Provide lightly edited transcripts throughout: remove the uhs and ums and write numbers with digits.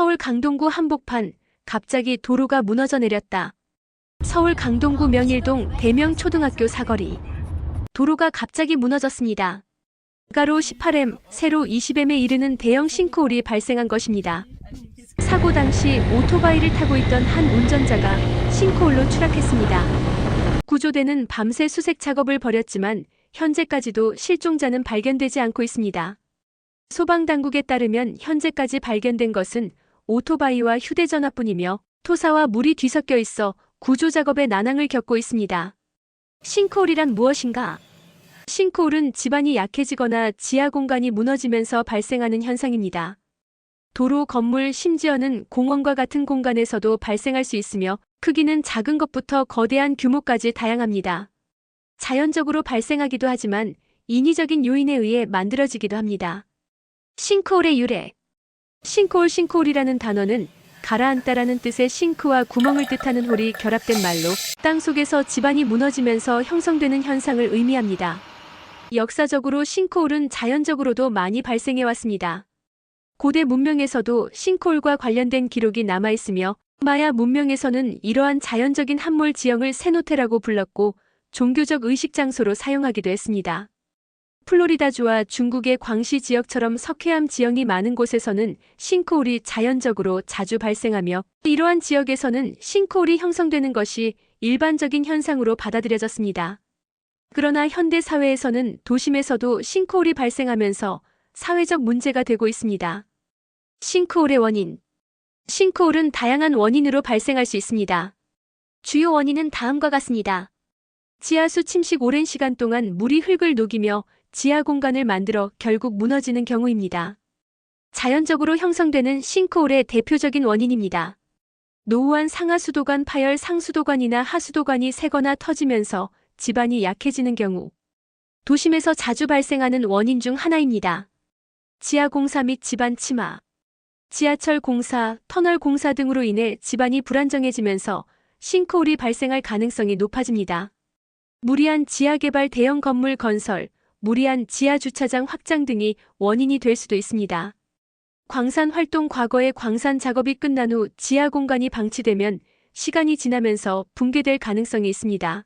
서울 강동구 한복판, 갑자기 도로가 무너져 내렸다. 서울 강동구 명일동 대명초등학교 사거리. 도로가 갑자기 무너졌습니다. 가로 18m, 세로 20m에 이르는 대형 싱크홀이 발생한 것입니다. 사고 당시 오토바이를 타고 있던 한 운전자가 싱크홀로 추락했습니다. 구조대는 밤새 수색 작업을 벌였지만 현재까지도 실종자는 발견되지 않고 있습니다. 소방당국에 따르면 현재까지 발견된 것은 오토바이와 휴대전화뿐이며 토사와 물이 뒤섞여 있어 구조작업에 난항을 겪고 있습니다. 싱크홀이란 무엇인가? 싱크홀은 지반이 약해지거나 지하 공간이 무너지면서 발생하는 현상입니다. 도로, 건물, 심지어는 공원과 같은 공간에서도 발생할 수 있으며 크기는 작은 것부터 거대한 규모까지 다양합니다. 자연적으로 발생하기도 하지만 인위적인 요인에 의해 만들어지기도 합니다. 싱크홀의 유래. 싱크홀이라는 단어는 가라앉다라는 뜻의 싱크와 구멍을 뜻하는 홀이 결합된 말로 땅속에서 지반이 무너지면서 형성되는 현상을 의미합니다. 역사적으로 싱크홀은 자연적으로도 많이 발생해왔습니다. 고대 문명에서도 싱크홀과 관련된 기록이 남아있으며 마야 문명에서는 이러한 자연적인 함몰 지형을 세노테라고 불렀고 종교적 의식 장소로 사용하기도 했습니다. 플로리다주와 중국의 광시 지역처럼 석회암 지형이 많은 곳에서는 싱크홀이 자연적으로 자주 발생하며 이러한 지역에서는 싱크홀이 형성되는 것이 일반적인 현상으로 받아들여졌습니다. 그러나 현대 사회에서는 도심에서도 싱크홀이 발생하면서 사회적 문제가 되고 있습니다. 싱크홀의 원인. 싱크홀은 다양한 원인으로 발생할 수 있습니다. 주요 원인은 다음과 같습니다. 지하수 침식 오랜 시간 동안 물이 흙을 녹이며 지하 공간을 만들어 결국 무너지는 경우입니다. 자연적으로 형성되는 싱크홀의 대표적인 원인입니다. 노후한 상하수도관 파열 상수도관이나 하수도관이 새거나 터지면서 지반이 약해지는 경우. 도심에서 자주 발생하는 원인 중 하나입니다. 지하 공사 및 지반 침하. 지하철 공사, 터널 공사 등으로 인해 지반이 불안정해지면서 싱크홀이 발생할 가능성이 높아집니다. 무리한 지하개발 대형 건물 건설, 무리한 지하주차장 확장 등이 원인이 될 수도 있습니다. 광산 활동 과거에 광산 작업이 끝난 후 지하 공간이 방치되면 시간이 지나면서 붕괴될 가능성이 있습니다.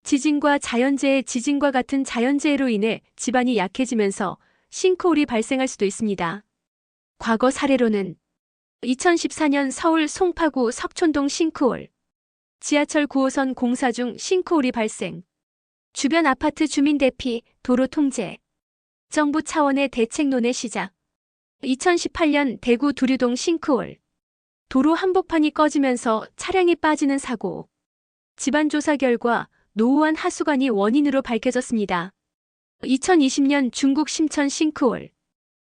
지진과 자연재해, 지진과 같은 자연재해로 인해 지반이 약해지면서 싱크홀이 발생할 수도 있습니다. 과거 사례로는 2014년 서울 송파구 석촌동 싱크홀, 지하철 9호선 공사 중 싱크홀이 발생, 주변 아파트 주민 대피, 도로 통제, 정부 차원의 대책론의 시작, 2018년 대구 두류동 싱크홀, 도로 한복판이 꺼지면서 차량이 빠지는 사고, 집안조사 결과 노후한 하수관이 원인으로 밝혀졌습니다. 2020년 중국 심천 싱크홀,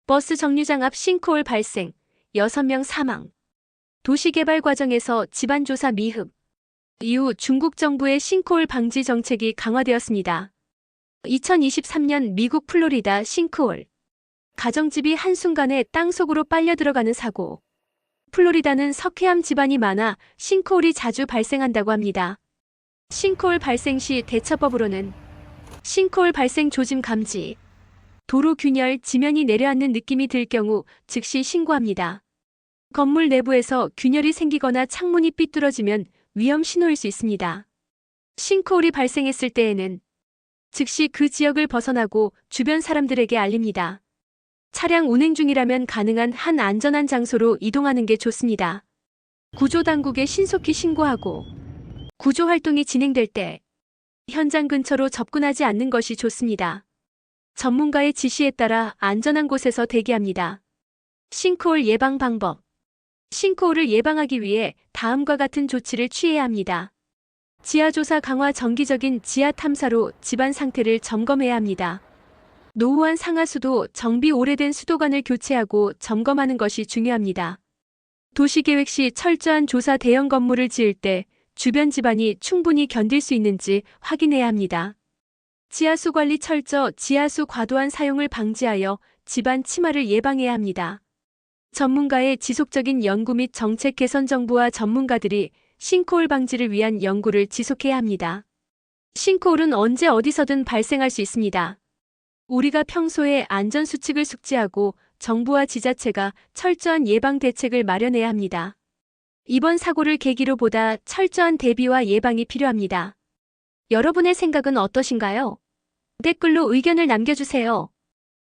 버스 정류장 앞 싱크홀 발생, 6명 사망, 도시개발 과정에서 집안조사 미흡, 이후 중국 정부의 싱크홀 방지 정책이 강화되었습니다. 2023년 미국 플로리다 싱크홀, 가정집이 한순간에 땅속으로 빨려 들어가는 사고. 플로리다는 석회암 지반이 많아 싱크홀이 자주 발생한다고 합니다. 싱크홀 발생 시 대처법으로는 싱크홀 발생 조짐 감지, 도로 균열, 지면이 내려앉는 느낌이 들 경우 즉시 신고합니다. 건물 내부에서 균열이 생기거나 창문이 삐뚤어지면 위험 신호일 수 있습니다. 싱크홀이 발생했을 때에는 즉시 그 지역을 벗어나고 주변 사람들에게 알립니다. 차량 운행 중이라면 가능한 한 안전한 장소로 이동하는 게 좋습니다. 구조당국에 신속히 신고하고 구조활동이 진행될 때 현장 근처로 접근하지 않는 것이 좋습니다. 전문가의 지시에 따라 안전한 곳에서 대기합니다. 싱크홀 예방 방법. 싱크홀을 예방하기 위해 다음과 같은 조치를 취해야 합니다. 지하조사 강화, 정기적인 지하 탐사로 집안 상태를 점검해야 합니다. 노후한 상하수도, 정비 오래된 수도관을 교체하고 점검하는 것이 중요합니다. 도시계획 시 철저한 조사, 대형 건물을 지을 때 주변 지반이 충분히 견딜 수 있는지 확인해야 합니다. 지하수 관리 철저, 지하수 과도한 사용을 방지하여 지반 침하를 예방해야 합니다. 전문가의 지속적인 연구 및 정책 개선, 정부와 전문가들이 싱크홀 방지를 위한 연구를 지속해야 합니다. 싱크홀은 언제 어디서든 발생할 수 있습니다. 우리가 평소에 안전수칙을 숙지하고 정부와 지자체가 철저한 예방 대책을 마련해야 합니다. 이번 사고를 계기로 보다 철저한 대비와 예방이 필요합니다. 여러분의 생각은 어떠신가요? 댓글로 의견을 남겨주세요.